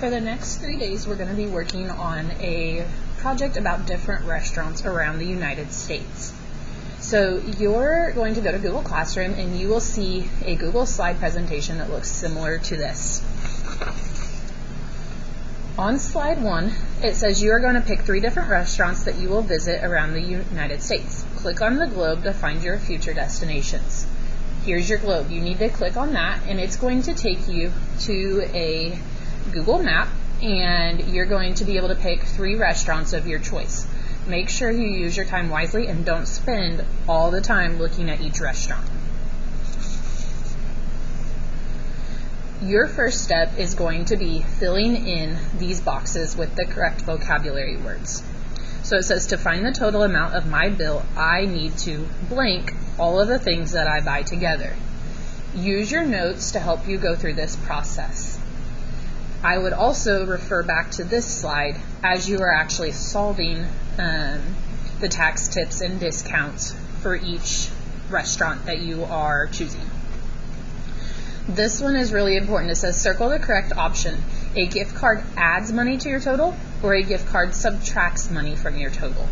For the next 3 days, we're going to be working on a project about different restaurants around the United States. So you're going to go to Google Classroom and you will see a Google slide presentation that looks similar to this. On slide 1, it says you are going to pick 3 different restaurants that you will visit around the United States. Click on the globe to find your future destinations. Here's your globe. You need to click on that and it's going to take you to a Google map and you're going to be able to pick 3 restaurants of your choice. Make sure you use your time wisely and don't spend all the time looking at each restaurant. Your first step is going to be filling in these boxes with the correct vocabulary words. So it says to find the total amount of my bill, I need to blank all of the things that I buy together. Use your notes to help you go through this process. I would also refer back to this slide as you are actually solving the tax tips and discounts for each restaurant that you are choosing. This one is really important. It says circle the correct option. A gift card adds money to your total or a gift card subtracts money from your total.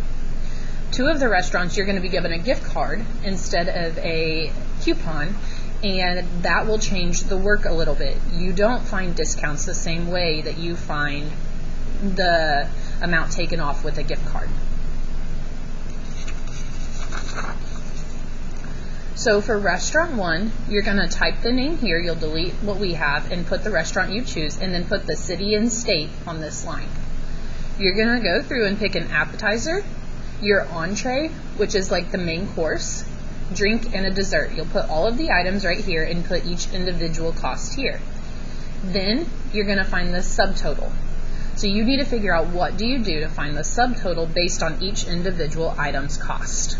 2 of the restaurants you're going to be given a gift card instead of a coupon, and that will change the work a little bit. You don't find discounts the same way that you find the amount taken off with a gift card. So for restaurant 1, you're going to type the name here, you'll delete what we have and put the restaurant you choose and then put the city and state on this line. You're going to go through and pick an appetizer, your entree, which is like the main course, drink, and a dessert. You'll put all of the items right here and put each individual cost here. Then you're going to find the subtotal. So you need to figure out what do you do to find the subtotal based on each individual item's cost.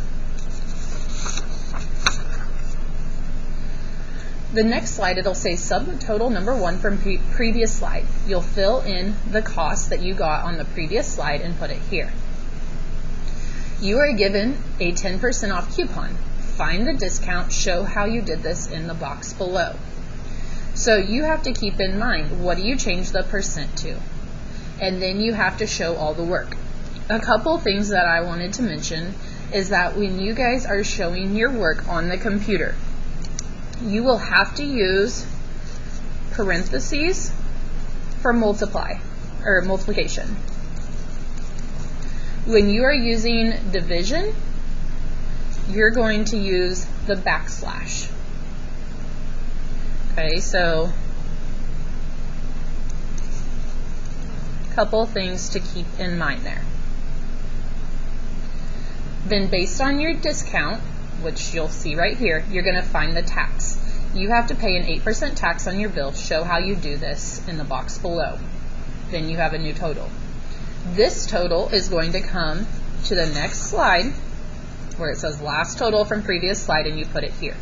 The next slide, it'll say subtotal number 1 from previous slide. You'll fill in the cost that you got on the previous slide and put it here. You are given a 10% off coupon. Find the discount, show how you did this in the box below. So you have to keep in mind, what do you change the percent to? And then you have to show all the work. A couple things that I wanted to mention is that when you guys are showing your work on the computer, you will have to use parentheses for multiplication. When you are using division, you're going to use the backslash. Okay, so a couple things to keep in mind there. Then based on your discount, which you'll see right here, you're going to find the tax. You have to pay an 8% tax on your bill. Show how you do this in the box below. Then you have a new total. This total is going to come to the next slide where it says last total from previous slide and you put it here.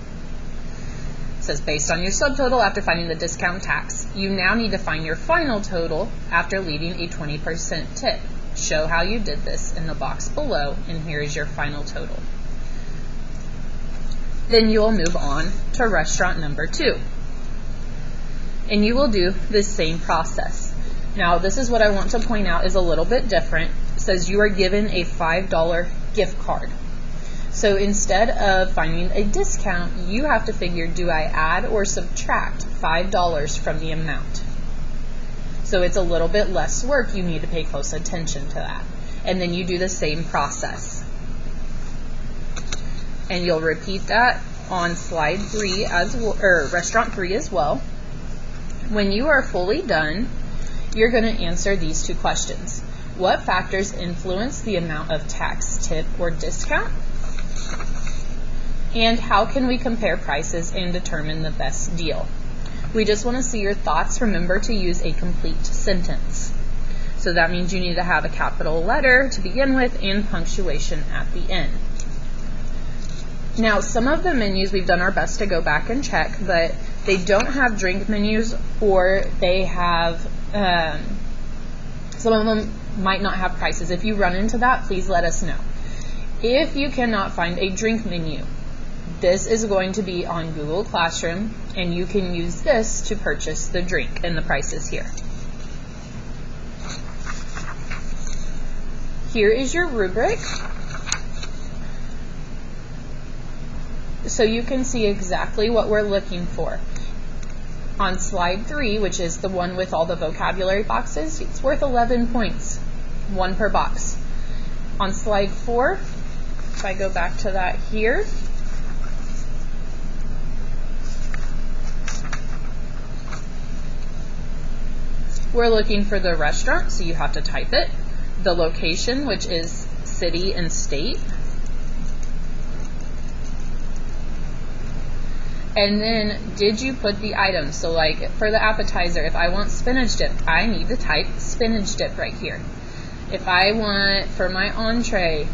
It says based on your subtotal after finding the discount tax. You now need to find your final total after leaving a 20% tip. Show how you did this in the box below and here is your final total. Then you will move on to restaurant number 2. And you will do the same process. Now this is what I want to point out is a little bit different. It says you are given a $5 gift card. So instead of finding a discount, you have to figure, do I add or subtract $5 from the amount? So it's a little bit less work. You need to pay close attention to that. And then you do the same process. And you'll repeat that on slide 3 restaurant 3 as well. When you are fully done, you're going to answer these 2 questions. What factors influence the amount of tax, tip, or discount? And how can we compare prices and determine the best deal? We just want to see your thoughts. Remember to use a complete sentence. So that means you need to have a capital letter to begin with and punctuation at the end. Now, some of the menus we've done our best to go back and check, but they don't have drink menus or they have, some of them might not have prices. If you run into that, please let us know. If you cannot find a drink menu, this is going to be on Google Classroom, and you can use this to purchase the drink, and the price is here. Here is your rubric. So you can see exactly what we're looking for. On slide 3, which is the one with all the vocabulary boxes, it's worth 11 points, 1 per box. On slide 4, if I go back to that here, we're looking for the restaurant, so you have to type it, the location, which is city and state, and then did you put the items? So like for the appetizer, if I want spinach dip, I need to type spinach dip right here. If I want for my entree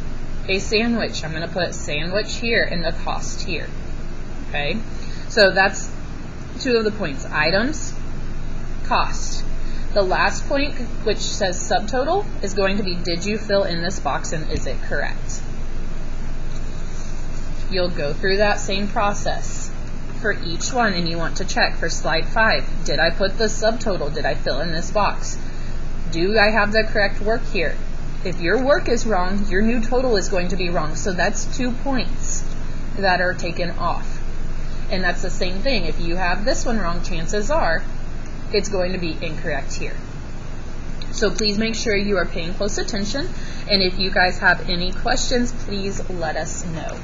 a sandwich, I'm going to put sandwich here and the cost here. Okay, so that's 2 of the points, items, cost. The last point, which says subtotal, is going to be did you fill in this box and is it correct? You'll go through that same process for each one, and you want to check for slide 5. Did I put the subtotal? Did I fill in this box? Do I have the correct work here? If your work is wrong, your new total is going to be wrong. So that's 2 points that are taken off. And that's the same thing. If you have this one wrong, chances are it's going to be incorrect here. So please make sure you are paying close attention. And if you guys have any questions, please let us know.